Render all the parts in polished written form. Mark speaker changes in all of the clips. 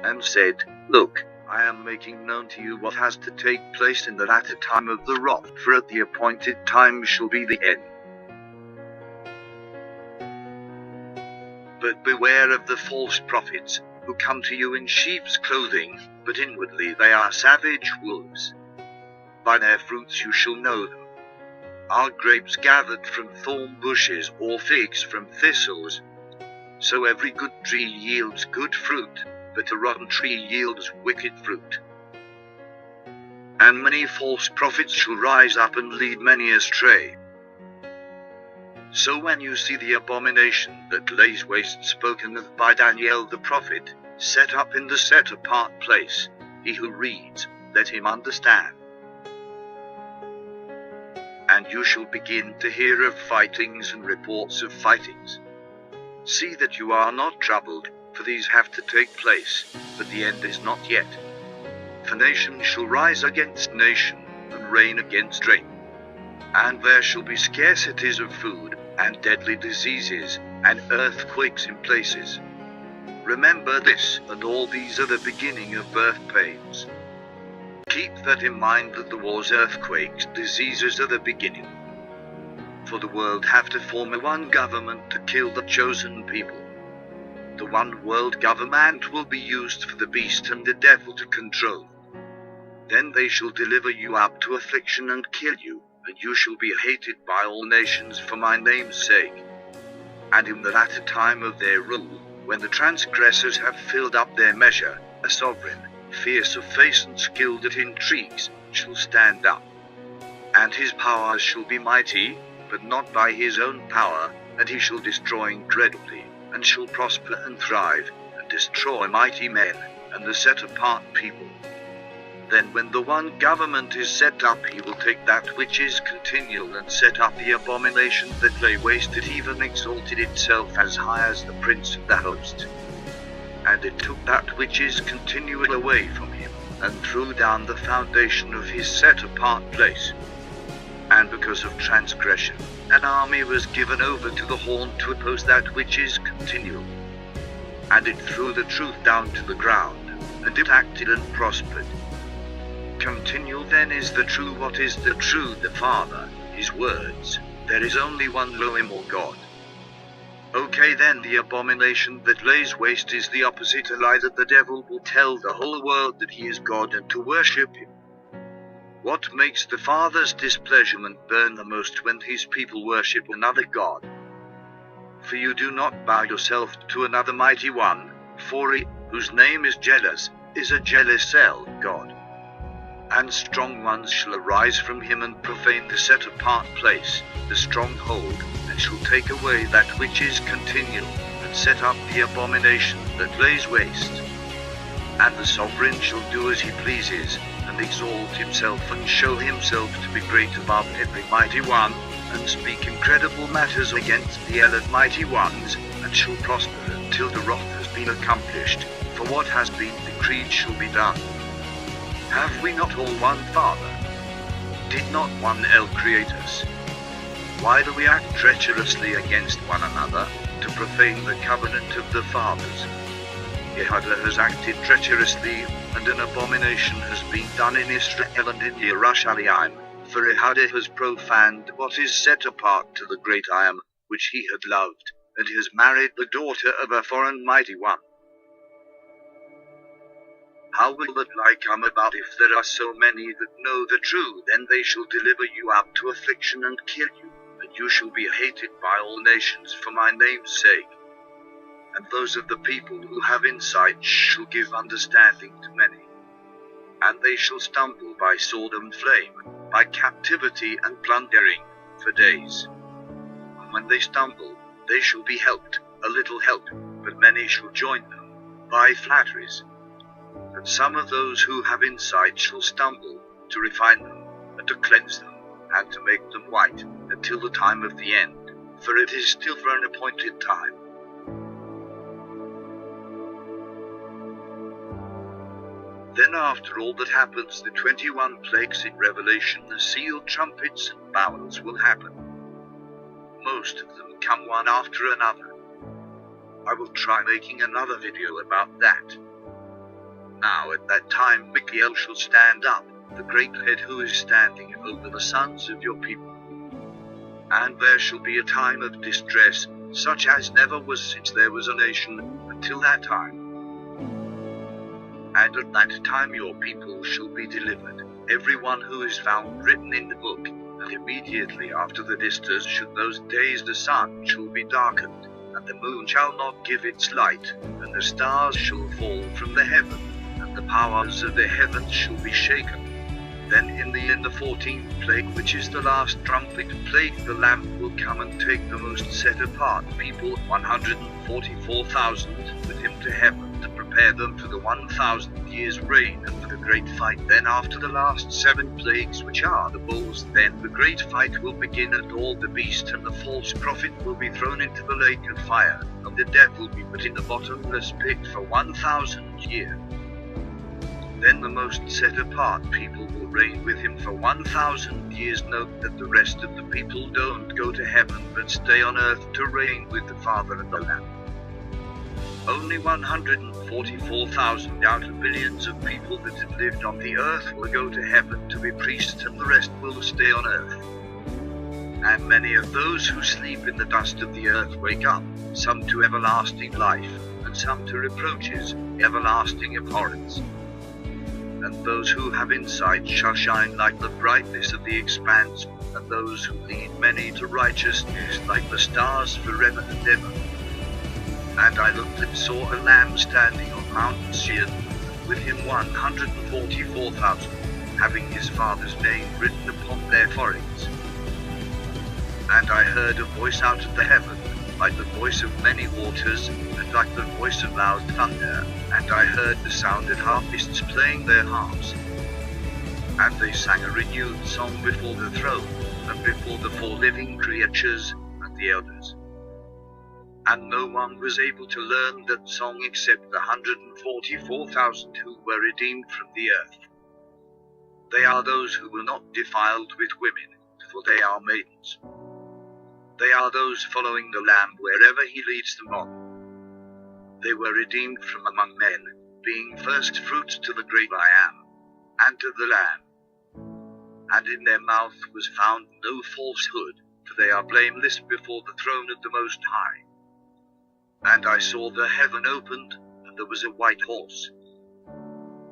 Speaker 1: and said, "Look, I am making known to you what has to take place in the latter time of the wrath, for at the appointed time shall be the end. But beware of the false prophets, who come to you in sheep's clothing, but inwardly they are savage wolves. By their fruits you shall know them. Are grapes gathered from thorn bushes, or figs from thistles? So every good tree yields good fruit, but a rotten tree yields wicked fruit. And many false prophets shall rise up and lead many astray. So when you see the abomination that lays waste spoken of by Daniel the prophet, set up in the set-apart place, he who reads, let him understand. And you shall begin to hear of fightings and reports of fightings. See that you are not troubled, for these have to take place, but the end is not yet. For nation shall rise against nation, and reign against reign. And there shall be scarcities of food, and deadly diseases, and earthquakes in places. Remember this, and all these are the beginning of birth pains. Keep that in mind, that the wars, earthquakes, diseases are the beginning. For the world have to form a one government to kill the chosen people. The one world government will be used for the beast and the devil to control. Then they shall deliver you up to affliction and kill you, and you shall be hated by all nations for my name's sake. And in the latter time of their rule, when the transgressors have filled up their measure, a sovereign, fierce of face and skilled at intrigues, shall stand up. And his powers shall be mighty, but not by his own power, and he shall destroy incredibly, and shall prosper and thrive, and destroy mighty men, and the set-apart people. Then when the one government is set up, he will take that which is continual, and set up the abomination that lay waste. It even exalted itself as high as the prince of the host. And it took that which is continual away from him, and threw down the foundation of his set-apart place. And because of transgression, an army was given over to the horn to oppose that which is continual. And it threw the truth down to the ground, and it acted and prospered. Continual then is the true. What is the true? The Father, his words. There is only one Elohim, or God. Okay, then the abomination that lays waste is the opposite, a lie that the devil will tell the whole world that he is God and to worship him. What makes the Father's displeasure burn the most? When his people worship another God. For you do not bow yourself to another mighty one, for he, whose name is jealous, is a jealous God. And strong ones shall arise from him and profane the set-apart place, the stronghold, and shall take away that which is continual, and set up the abomination that lays waste. And the sovereign shall do as he pleases, and exalt himself, and show himself to be great above every mighty one, and speak incredible matters against the mighty ones, and shall prosper until the wrath has been accomplished, for what has been decreed shall be done. Have we not all one Father? Did not one El create us? Why do we act treacherously against one another, to profane the covenant of the fathers? Yehuda has acted treacherously, and an abomination has been done in Israel and in Yerushalayim, for Yehuda has profaned what is set apart to the great I Am, which he had loved, and has married the daughter of a foreign mighty one. How will that lie come about? If there are so many that know the truth, then they shall deliver you up to affliction and kill you, and you shall be hated by all nations for my name's sake. And those of the people who have insight shall give understanding to many. And they shall stumble by sword and flame, by captivity and plundering, for days. And when they stumble, they shall be helped, a little help, but many shall join them, by flatteries. And some of those who have insight shall stumble, to refine them, and to cleanse them, and to make them white, until the time of the end, for it is still for an appointed time. Then after all that happens, the 21 plagues in Revelation, the sealed trumpets and bowls will happen. Most of them come one after another. I will try making another video about that. Now at that time Michael shall stand up, the great head who is standing over the sons of your people. And there shall be a time of distress, such as never was since there was a nation, until that time. And at that time your people shall be delivered, every one who is found written in the book. And immediately after the distress should those days the sun shall be darkened, and the moon shall not give its light, and the stars shall fall from the heaven, and the powers of the heavens shall be shaken. Then in the 14th plague, which is the last trumpet plague, the Lamb will come and take the most set apart people, 144,000, with him to heaven, to prepare them for the 1,000 years' reign and for the great fight. Then after the last 7 plagues, which are the bowls, then the great fight will begin, and all the beast and the false prophet will be thrown into the lake of fire, and the dead will be put in the bottomless pit for 1,000 years. Then the most set apart people will reign with him for 1,000 years. Note that the rest of the people don't go to heaven but stay on earth to reign with the Father and the Lamb. Only 144,000 out of billions of people that have lived on the earth will go to heaven to be priests, and the rest will stay on earth. And many of those who sleep in the dust of the earth wake up, some to everlasting life, and some to reproaches, everlasting abhorrence. And those who have insight shall shine like the brightness of the expanse, and those who lead many to righteousness like the stars forever and ever. And I looked and saw a Lamb standing on Mount Zion, with him 144,000, having his Father's name written upon their foreheads. And I heard a voice out of the heaven, like the voice of many waters, and like the voice of loud thunder. And I heard the sound of harpists playing their harps. And they sang a renewed song before the throne, and before the 4 living creatures, and the elders. And no one was able to learn that song except the 144,000 who were redeemed from the earth. They are those who were not defiled with women, for they are maidens. They are those following the Lamb wherever he leads them on. They were redeemed from among men, being first fruits to the great I Am, and to the Lamb. And in their mouth was found no falsehood, for they are blameless before the throne of the Most High. And I saw the heaven opened, and there was a white horse.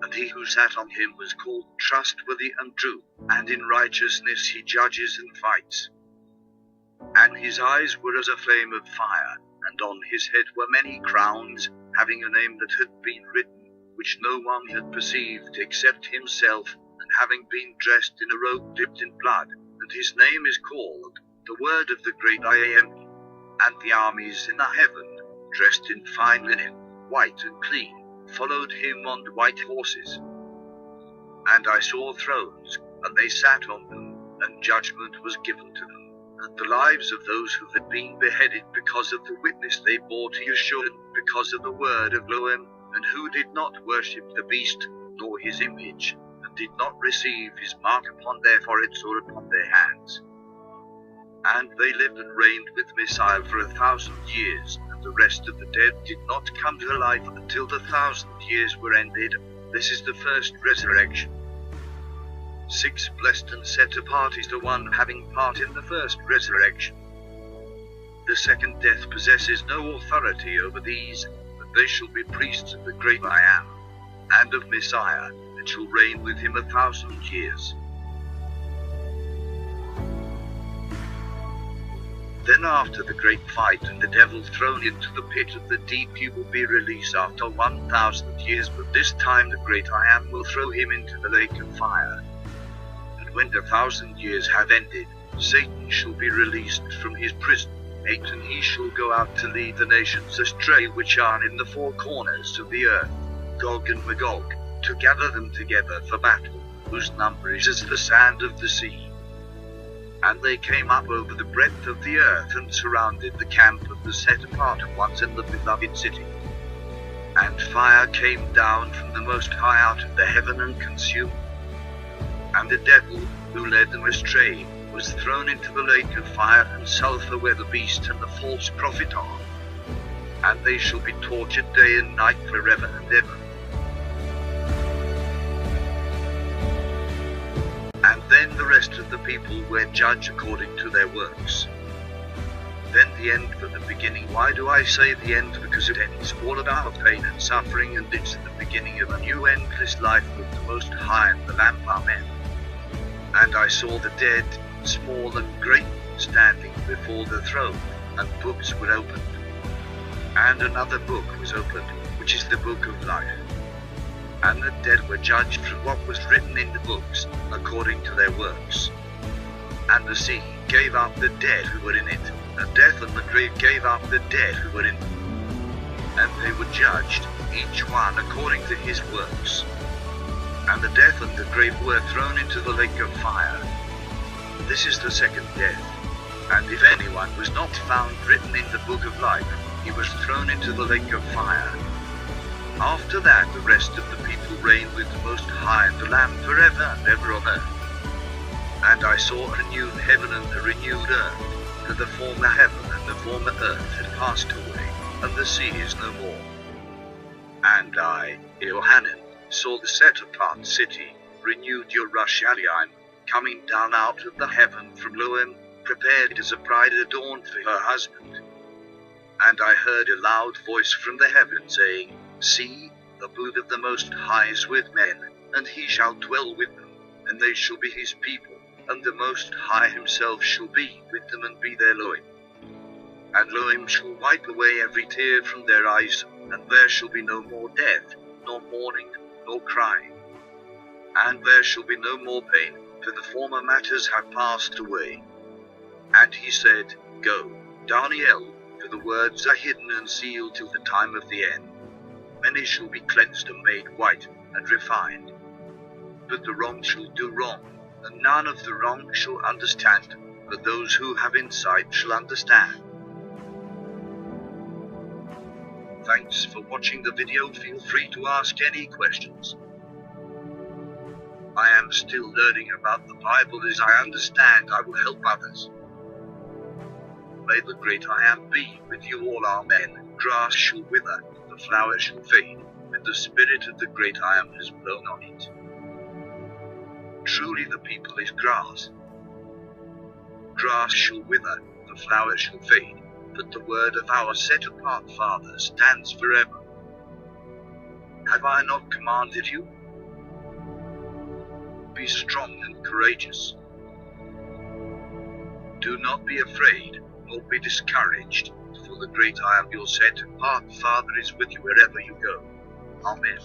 Speaker 1: And he who sat on him was called Trustworthy and True, and in righteousness he judges and fights. And his eyes were as a flame of fire, and on his head were many crowns, having a name that had been written, which no one had perceived except himself, and having been dressed in a robe dipped in blood. And his name is called the Word of the Great I Am. And the armies in the heaven, dressed in fine linen, white and clean, followed him on white horses. And I saw thrones, and they sat on them, and judgment was given to them. And the lives of those who had been beheaded because of the witness they bore to Yeshua, and because of the word of Loam, and who did not worship the beast, nor his image, and did not receive his mark upon their foreheads or upon their hands. And they lived and reigned with Messiah for 1,000 years, and the rest of the dead did not come to life until the 1,000 years were ended. This is the first resurrection. 6 blessed and set apart is the one having part in the first resurrection. The second death possesses no authority over these, but they shall be priests of the great I Am, and of Messiah, and shall reign with him 1,000 years. Then after the great fight and the devil thrown into the pit of the deep, he will be released after 1,000 years, but this time the great I Am will throw him into the lake of fire. When the 1,000 years have ended, Satan shall be released from his prison, and he shall go out to lead the nations astray which are in the 4 corners of the earth, Gog and Magog, to gather them together for battle, whose number is as the sand of the sea. And they came up over the breadth of the earth and surrounded the camp of the set-apart ones in the beloved city. And fire came down from the Most High out of the heaven and consumed. And the devil, who led them astray, was thrown into the lake of fire and sulfur where the beast and the false prophet are. And they shall be tortured day and night forever and ever. Then the rest of the people were judged according to their works. Then the end for the beginning. Why do I say the end? Because it ends all of our pain and suffering, and it's the beginning of a new endless life with the Most High and the Lamb. Amen. And I saw the dead, small and great, standing before the throne, and books were opened. And another book was opened, which is the book of life. And the dead were judged from what was written in the books, according to their works. And the sea gave up the dead who were in it, and death and the grave gave up the dead who were in it. And they were judged, each one according to his works. And the death and the grave were thrown into the lake of fire. This is the second death. And if anyone was not found written in the book of life, he was thrown into the lake of fire. After that the rest of the people reigned with the Most High and the Lamb forever and ever on earth. And I saw a new heaven and a renewed earth, for the former heaven and the former earth had passed away, and the sea is no more. And I, Johanan, saw the set-apart city, renewed Yerushalayim, coming down out of the heaven from Elohim, prepared as a bride adorned for her husband. And I heard a loud voice from the heaven saying, See, the booth of the Most High is with men, and he shall dwell with them, and they shall be his people, and the Most High himself shall be with them and be their Elohim. And Elohim shall wipe away every tear from their eyes, and there shall be no more death, nor mourning, nor crying. And there shall be no more pain, for the former matters have passed away. And he said, Go, Daniel, for the words are hidden and sealed till the time of the end. Many shall be cleansed and made white and refined. But the wrong shall do wrong, and none of the wrong shall understand, but those who have insight shall understand. Thanks for watching the video. Feel free to ask any questions. I am still learning about the Bible. As I understand, I will help others. May the great I Am be with you all. Amen. Grass shall wither, the flower shall fade, and the spirit of the great I Am has blown on it. Truly the people is grass. Grass shall wither, the flower shall fade, but the word of our set-apart Father stands forever. Have I not commanded you? Be strong and courageous. Do not be afraid, nor be discouraged, for the great I Am your set-apart Father is with you wherever you go. Amen.